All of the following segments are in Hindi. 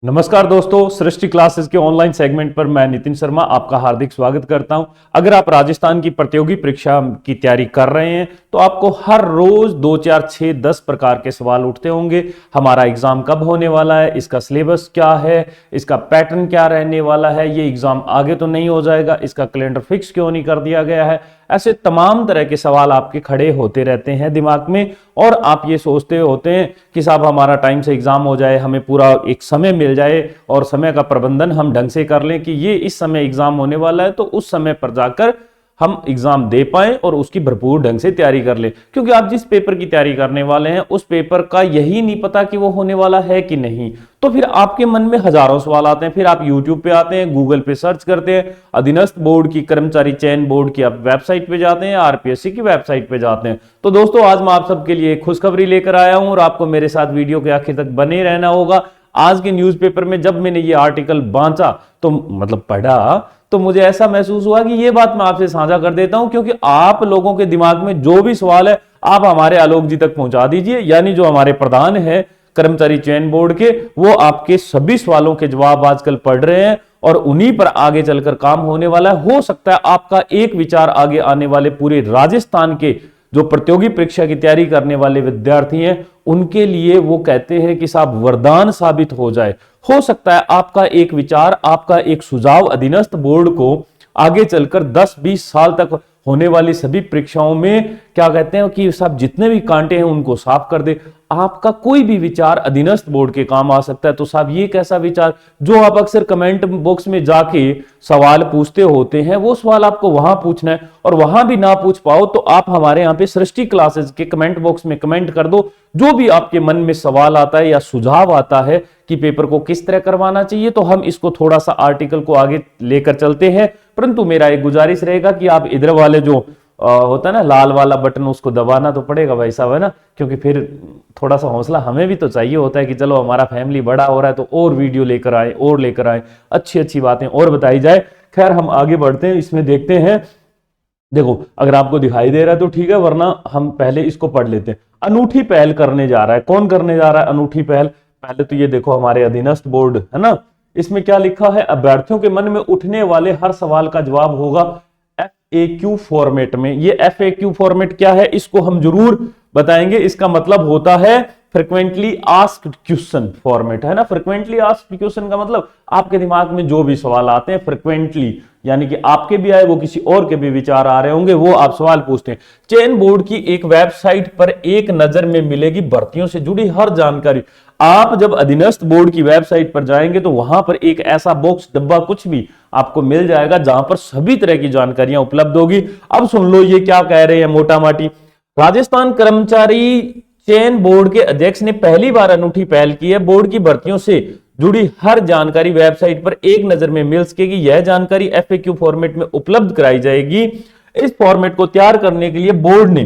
नमस्कार दोस्तों, सृष्टि क्लासेस के ऑनलाइन सेगमेंट पर मैं नितिन शर्मा आपका हार्दिक स्वागत करता हूं। अगर आप राजस्थान की प्रतियोगी परीक्षा की तैयारी कर रहे हैं तो आपको हर रोज 2, 4, 6, 10 प्रकार के सवाल उठते होंगे। हमारा एग्जाम कब होने वाला है, इसका सिलेबस क्या है, इसका पैटर्न क्या रहने वाला है, ये एग्जाम आगे तो नहीं हो जाएगा, इसका कैलेंडर फिक्स क्यों नहीं कर दिया गया है। ऐसे तमाम तरह के सवाल आपके खड़े होते रहते हैं दिमाग में और आप ये सोचते होते हैं कि साहब हमारा टाइम से एग्जाम हो जाए, हमें पूरा एक समय मिल जाए और समय का प्रबंधन हम ढंग से कर लें कि ये इस समय एग्जाम होने वाला है तो उस समय पर जाकर हम एग्जाम दे पाएं और उसकी भरपूर ढंग से तैयारी कर लें। क्योंकि आप जिस पेपर की तैयारी करने वाले हैं उस पेपर का यही नहीं पता कि वो होने वाला है कि नहीं, तो फिर आपके मन में हजारों सवाल आते हैं। फिर आप यूट्यूब पे आते हैं, गूगल पे सर्च करते हैं, अधीनस्थ बोर्ड की, कर्मचारी चयन बोर्ड की आप वेबसाइट पे जाते हैं, आरपीएससी की वेबसाइट पे जाते हैं। तो दोस्तों, आज मैं आप सबके लिए खुशखबरी लेकर आया हूं और आपको मेरे साथ वीडियो के आखिर तक बने रहना होगा। आज के न्यूज़पेपर में जब मैंने ये आर्टिकल बांचा तो पढ़ा तो मुझे ऐसा महसूस हुआ कि ये बात मैं आपसे साझा कर देता हूं, क्योंकि आप लोगों के दिमाग में जो भी सवाल है आप हमारे आलोक जी तक पहुंचा दीजिए। यानी जो हमारे प्रधान है कर्मचारी चयन बोर्ड के, वो आपके सभी सवालों के जवाब आजकल पढ़ रहे हैं और उन्हीं पर आगे चलकर काम होने वाला है। हो सकता है आपका एक विचार आगे आने वाले पूरे राजस्थान के जो प्रतियोगी परीक्षा की तैयारी करने वाले विद्यार्थी हैं उनके लिए, वो कहते हैं कि साहब वरदान साबित हो जाए। हो सकता है आपका एक विचार, आपका एक सुझाव अधीनस्थ बोर्ड को आगे चलकर 10-20 साल तक होने वाली सभी परीक्षाओं में क्या कहते हैं कि साहब जितने भी कांटे हैं उनको साफ कर दे। आपका कोई भी विचार अधीनस्थ बोर्ड के काम आ सकता है। तो साहब ये कैसा विचार, जो आप अक्सर कमेंट बॉक्स में जाके सवाल पूछते होते हैं, वो सवाल आपको वहां पूछना है और वहां भी ना पूछ पाओ तो आप हमारे यहाँ पे सृष्टि क्लासेस के कमेंट बॉक्स में कमेंट कर दो। जो भी आपके मन में सवाल आता है या सुझाव आता है कि पेपर को किस तरह करवाना चाहिए, तो हम इसको थोड़ा सा आर्टिकल को आगे लेकर चलते हैं। परंतु मेरा एक गुजारिश रहेगा कि आप इधर वाले जो होता है ना लाल वाला बटन, उसको दबाना तो पड़ेगा भाई साहब, है ना, क्योंकि फिर थोड़ा सा हौसला हमें भी तो चाहिए होता है कि चलो हमारा फैमिली बड़ा हो रहा है तो और वीडियो लेकर आए और लेकर आए, अच्छी अच्छी बातें और बताई जाए। खैर, हम आगे बढ़ते हैं, इसमें देखते हैं। देखो, अगर आपको दिखाई दे रहा है तो ठीक है, वरना हम पहले इसको पढ़ लेते हैं। अनूठी पहल करने जा रहा है। कौन करने जा रहा है अनूठी पहल? पहले तो ये देखो, हमारे अधीनस्थ बोर्ड है ना, इसमें क्या लिखा है, अभ्यर्थियों के मन में उठने वाले हर सवाल का जवाब होगा FAQ फॉर्मेट में। ये FAQ फॉर्मेट क्या है इसको हम जरूर बताएंगे। इसका मतलब होता है फ्रिक्वेंटली आस्क्ड क्वेश्चन फॉर्मेट, है ना। फ्रिक्वेंटली आस्क्ड क्वेश्चन का मतलब आपके दिमाग में जो भी सवाल आते हैं फ्रिक्वेंटली, यानी कि आपके भी आए, वो किसी और के भी विचार आ रहे होंगे, वो आप सवाल पूछते हैं। चयन बोर्ड की एक वेबसाइट पर एक नजर में मिलेगी भर्तियों से जुड़ी हर जानकारी। आप जब अधीनस्थ बोर्ड की वेबसाइट पर जाएंगे तो वहां पर एक ऐसा बॉक्स, डब्बा, कुछ भी आपको मिल जाएगा जहां पर सभी तरह की जानकारियां उपलब्ध होगी। अब सुन लो ये क्या कह रहे हैं मोटा माटी। राजस्थान कर्मचारी चयन बोर्ड के अध्यक्ष ने पहली बार अनूठी पहल की है। बोर्ड की भर्तियों से जुड़ी हर जानकारी वेबसाइट पर एक नजर में मिल सकेगी। यह जानकारी FAQ फॉर्मेट में उपलब्ध कराई जाएगी। इस फॉर्मेट को तैयार करने के लिए बोर्ड ने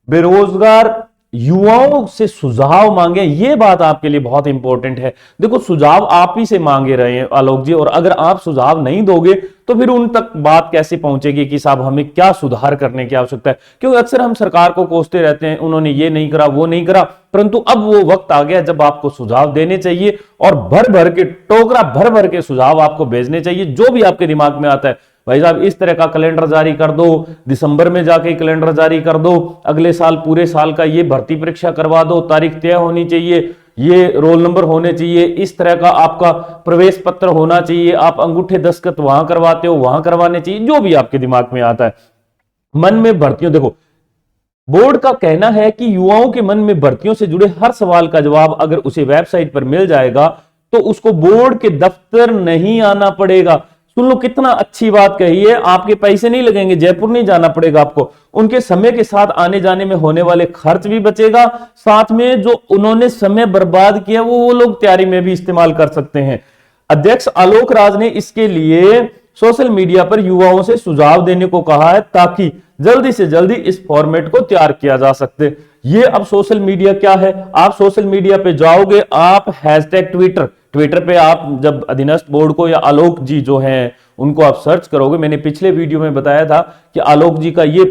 बेरोजगार युवाओं से सुझाव मांगे। ये बात आपके लिए बहुत इंपॉर्टेंट है। देखो, सुझाव आप ही से मांगे रहे हैं आलोक जी, और अगर आप सुझाव नहीं दोगे तो फिर उन तक बात कैसे पहुंचेगी कि साहब हमें क्या सुधार करने की आवश्यकता है। क्योंकि अक्सर हम सरकार को कोसते रहते हैं, उन्होंने ये नहीं करा, वो नहीं करा, परंतु अब वो वक्त आ गया जब आपको सुझाव देने चाहिए और भर भर के, टोकरा भर भर के सुझाव आपको भेजने चाहिए। जो भी आपके दिमाग में आता है, भाई साहब इस तरह का कैलेंडर जारी कर दो, दिसंबर में जाके कैलेंडर जारी कर दो, अगले साल पूरे साल का ये भर्ती परीक्षा करवा दो, तारीख तय होनी चाहिए, ये रोल नंबर होने चाहिए, इस तरह का आपका प्रवेश पत्र होना चाहिए, आप अंगूठे दस्तखत वहां करवाते हो वहां करवाने चाहिए। जो भी आपके दिमाग में आता है मन में भर्तियों, देखो बोर्ड का कहना है कि युवाओं के मन में भर्तियों से जुड़े हर सवाल का जवाब अगर उसे वेबसाइट पर मिल जाएगा तो उसको बोर्ड के दफ्तर नहीं आना पड़ेगा। सुन लो, कितना अच्छी बात कही है। आपके पैसे नहीं लगेंगे, जयपुर नहीं जाना पड़ेगा आपको। उनके समय के साथ आने जाने में होने वाले खर्च भी बचेगा। साथ में जो उन्होंने समय बर्बाद किया वो लोग तैयारी में भी इस्तेमाल कर सकते हैं। अध्यक्ष आलोक राज ने इसके लिए सोशल मीडिया पर युवाओं से सुझाव देने को कहा है ताकि जल्दी से जल्दी इस फॉर्मेट को तैयार किया जा सकते। ये अब सोशल मीडिया क्या है, आप सोशल मीडिया पे जाओगे, आप हैशटैग ट्विटर पे आप जब अधीनस्थ बोर्ड को या आलोक जी जो हैं उनको आप सर्च करोगे, मैंने पिछले वीडियो में बताया था कि आलोक जी का ये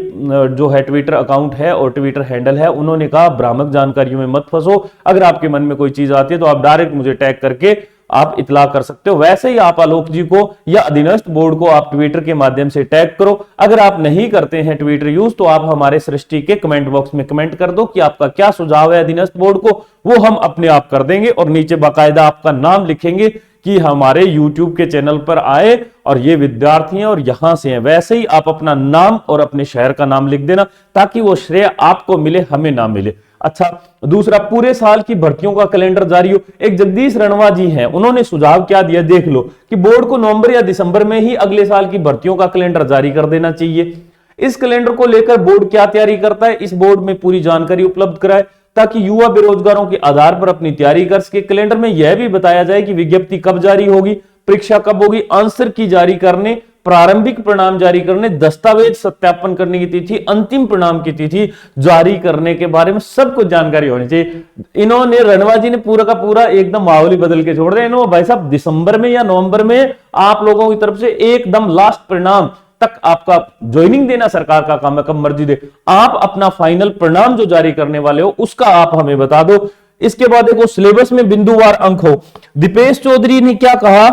जो है ट्विटर अकाउंट है और ट्विटर हैंडल है, उन्होंने कहा भ्रामक जानकारियों में मत फंसो। अगर आपके मन में कोई चीज आती है तो आप डायरेक्ट मुझे टैग करके आप इतला कर सकते हो। वैसे ही आप आलोक जी को या अधीनस्थ बोर्ड को आप ट्विटर के माध्यम से टैग करो। अगर आप नहीं करते हैं ट्विटर यूज तो आप हमारे सृष्टि के कमेंट बॉक्स में कमेंट कर दो कि आपका क्या सुझाव है अधीनस्थ बोर्ड को, वो हम अपने आप कर देंगे और नीचे बाकायदा आपका नाम लिखेंगे कि हमारे YouTube के चैनल पर आए और ये विद्यार्थी हैं और यहां से हैं। वैसे ही आप अपना नाम और अपने शहर का नाम लिख देना ताकि वो श्रेय आपको मिले, हमें ना मिले। अच्छा, दूसरा, पूरे साल की भर्तियों का कैलेंडर जारी हो। एक जगदीश रणवा जी हैं, उन्होंने सुझाव क्या दिया देख लो कि बोर्ड को नवंबर या दिसंबर में ही अगले साल की भर्तियों का कैलेंडर जारी कर देना चाहिए। इस कैलेंडर को लेकर बोर्ड क्या तैयारी करता है, इस बोर्ड में पूरी जानकारी उपलब्ध कराए ताकि युवा बेरोजगारों के आधार पर अपनी तैयारी कर सके। कैलेंडर में यह भी बताया जाए कि विज्ञप्ति कब जारी होगी, परीक्षा कब होगी, आंसर की जारी करने, प्रारंभिक परिणाम जारी करने, दस्तावेज सत्यापन करने की तिथि, अंतिम परिणाम की तिथि जारी करने के बारे में सब कुछ जानकारी होनी चाहिए। इन्होंने रणवा जी ने पूरा का पूरा एकदम माहौल ही बदल के छोड़ दिया। इन्होंने भाई साहब दिसंबर में या नवंबर में आप लोगों की तरफ से एकदम लास्ट परिणाम तक आपका ज्वाइनिंग देना सरकार का काम है, कब मर्जी दे। आप अपना फाइनल परिणाम जो जारी करने वाले हो उसका आप हमें बता दो। इसके बाद देखो, सिलेबस में बिंदुवार अंक हो। दीपेश चौधरी ने क्या कहा,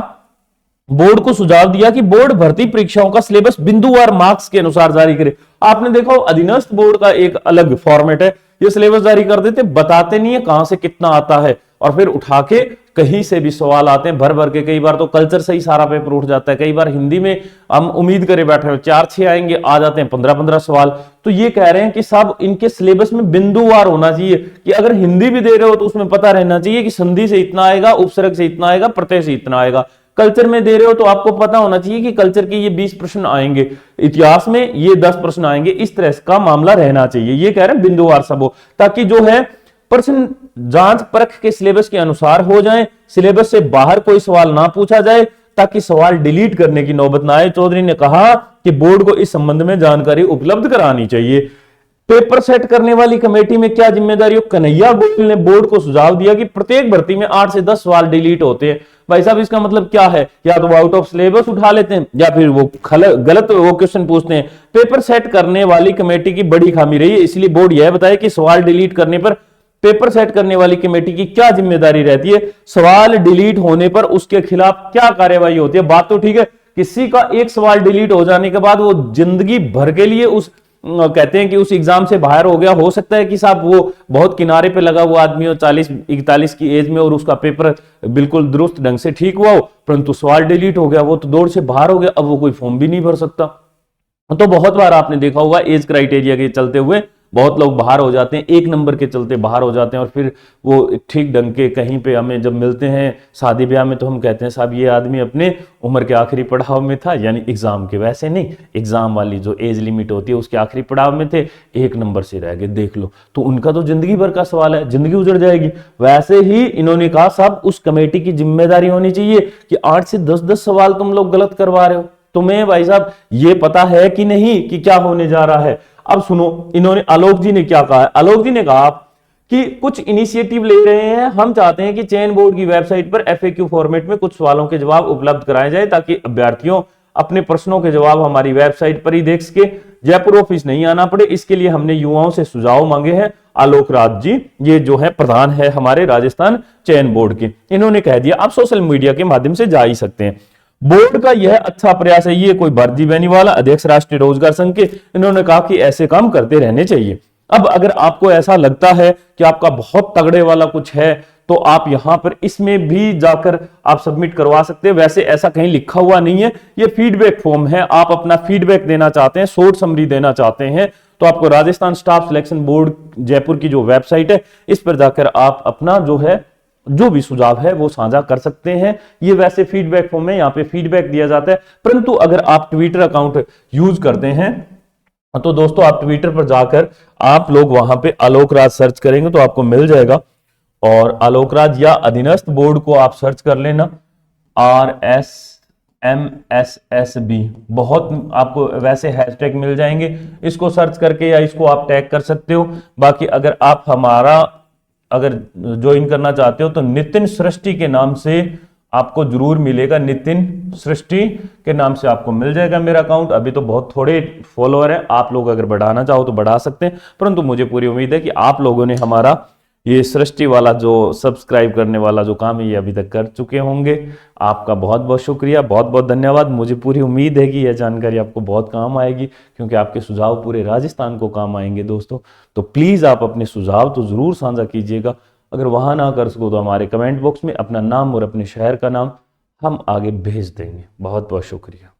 बोर्ड को सुझाव दिया कि बोर्ड भर्ती परीक्षाओं का सिलेबस बिंदुवार मार्क्स के अनुसार जारी करे। आपने देखा अधीनस्थ बोर्ड का एक अलग फॉर्मेट है, ये सिलेबस जारी कर देते, बताते नहीं है कहां से कितना आता है और फिर उठा के कहीं से भी सवाल आते हैं भर भर के। कई बार तो कल्चर से ही सारा पेपर उठ जाता है, कई बार हिंदी में हम उम्मीद करे बैठे हैं 4-6 आएंगे, आ जाते हैं 15-15 सवाल। तो ये कह रहे हैं कि साहब इनके सिलेबस में बिंदुवार होना चाहिए कि अगर हिंदी भी दे रहे हो तो उसमें पता रहना चाहिए कि संधि से इतना आएगा, उपसर्ग से इतना आएगा, प्रत्यय से इतना आएगा। कल्चर में दे रहे हो तो आपको पता होना चाहिए कि कल्चर के ये 20 प्रश्न आएंगे, इतिहास में ये 10 प्रश्न आएंगे, इस तरह का मामला रहना चाहिए। ये कह रहे हैं बिंदुवार सब हो ताकि जो है प्रश्न जांच परख के सिलेबस के अनुसार हो जाए, सिलेबस से बाहर कोई सवाल ना पूछा जाए ताकि सवाल डिलीट करने की नौबत ना आए। चौधरी ने कहा कि बोर्ड को इस संबंध में जानकारी उपलब्ध करानी चाहिए। पेपर सेट करने वाली कमेटी में क्या जिम्मेदारी हो, कन्हैया गोयल ने बोर्ड को सुझाव दिया कि प्रत्येक भर्ती में 8 से 10 सवाल डिलीट होते हैं। भाई साहब इसका मतलब क्या है, या तो वो आउट ऑफ सिलेबस उठा लेते हैं या फिर वो गलत वो क्वेश्चन पूछते हैं। पेपर सेट करने वाली कमेटी की बड़ी खामी रही है, इसलिए बोर्ड यह बताए कि सवाल डिलीट करने पर पेपर सेट करने वाली कमेटी की क्या जिम्मेदारी रहती है, सवाल डिलीट होने पर उसके खिलाफ क्या कार्यवाही होती है। बात तो ठीक है, किसी का एक सवाल डिलीट हो जाने के बाद वो जिंदगी भर के लिए उस कहते हैं कि उस एग्जाम से बाहर हो गया। हो सकता है कि साहब वो बहुत किनारे पे लगा हुआ आदमी हो 40-41 की एज में और उसका पेपर बिल्कुल दुरुस्त ढंग से ठीक हुआ हो, परंतु सवाल डिलीट हो गया, वो तो दौड़ से बाहर हो गया, अब वो कोई फॉर्म भी नहीं भर सकता। तो बहुत बार आपने देखा होगा एज क्राइटेरिया के चलते हुए बहुत लोग बाहर हो जाते हैं, 1 नंबर के चलते बाहर हो जाते हैं और फिर वो ठीक ढंग के कहीं पे हमें जब मिलते हैं शादी ब्याह में तो हम कहते हैं साहब ये आदमी अपने उम्र के आखिरी पड़ाव में था, यानी एग्जाम के। वैसे नहीं, एग्जाम वाली जो एज लिमिट होती है उसके आखिरी पड़ाव में थे, 1 नंबर से रह गए, देख लो। तो उनका तो जिंदगी भर का सवाल है, जिंदगी उजड़ जाएगी। वैसे ही इन्होंने कहा साहब उस कमेटी की जिम्मेदारी होनी चाहिए कि 8 से 10-10 सवाल तुम लोग गलत करवा रहे हो। तुम्हें भाई साहब ये पता है कि नहीं कि क्या होने जा रहा है। अब सुनो, इन्होंने आलोक जी ने क्या कहा है। आलोक जी ने कहा कि कुछ इनिशिएटिव ले रहे हैं, हम चाहते हैं कि चयन बोर्ड की वेबसाइट पर FAQ फॉर्मेट में कुछ सवालों के जवाब उपलब्ध कराए जाए ताकि अभ्यर्थियों अपने प्रश्नों के जवाब हमारी वेबसाइट पर ही देख सके, जयपुर ऑफिस नहीं आना पड़े। इसके लिए हमने युवाओं से सुझाव मांगे हैं। आलोक राज जी ये जो है प्रधान है हमारे राजस्थान चयन बोर्ड के, इन्होंने कह दिया आप सोशल मीडिया के माध्यम से जा ही सकते हैं। बोर्ड का यह अच्छा प्रयास है, ये कोई भर्ती बेनीवाला अध्यक्ष राष्ट्रीय रोजगार संघ के, इन्होंने कहा कि ऐसे काम करते रहने चाहिए। अब अगर आपको ऐसा लगता है कि आपका बहुत तगड़े वाला कुछ है तो आप यहां पर इसमें भी जाकर आप सबमिट करवा सकते हैं। वैसे ऐसा कहीं लिखा हुआ नहीं है, ये फीडबैक फॉर्म है। आप अपना फीडबैक देना चाहते हैं, शॉर्ट समरी देना चाहते हैं तो आपको Rajasthan staff selection board Jaipur की जो वेबसाइट है इस पर जाकर आप अपना जो है जो भी सुझाव है वो साझा कर सकते हैं। ये वैसे फीडबैक फॉर्म है, यहाँ पे फीडबैक दिया जाता है। परंतु अगर आप ट्विटर अकाउंट यूज करते हैं तो दोस्तों आप ट्विटर पर जाकर आप लोग वहां पे आलोक राज सर्च करेंगे तो आपको मिल जाएगा, और आलोक राज या अधीनस्थ बोर्ड को आप सर्च कर लेना RSMSSB, बहुत आपको वैसे हैशटैग मिल जाएंगे, इसको सर्च करके या इसको आप टैग कर सकते हो। बाकी अगर आप हमारा अगर ज्वाइन करना चाहते हो तो नितिन सृष्टि के नाम से आपको जरूर मिलेगा, नितिन सृष्टि के नाम से आपको मिल जाएगा मेरा अकाउंट। अभी तो बहुत थोड़े फॉलोअर है, आप लोग अगर बढ़ाना चाहो तो बढ़ा सकते हैं, परंतु मुझे पूरी उम्मीद है कि आप लोगों ने हमारा ये सृष्टि वाला जो सब्सक्राइब करने वाला जो काम है ये अभी तक कर चुके होंगे। आपका बहुत बहुत शुक्रिया, बहुत बहुत धन्यवाद। मुझे पूरी उम्मीद है कि यह जानकारी आपको बहुत काम आएगी, क्योंकि आपके सुझाव पूरे राजस्थान को काम आएंगे दोस्तों। तो प्लीज़ आप अपने सुझाव तो ज़रूर साझा कीजिएगा। अगर वहाँ ना कर सको तो हमारे कमेंट बॉक्स में अपना नाम और अपने शहर का नाम हम आगे भेज देंगे। बहुत बहुत शुक्रिया।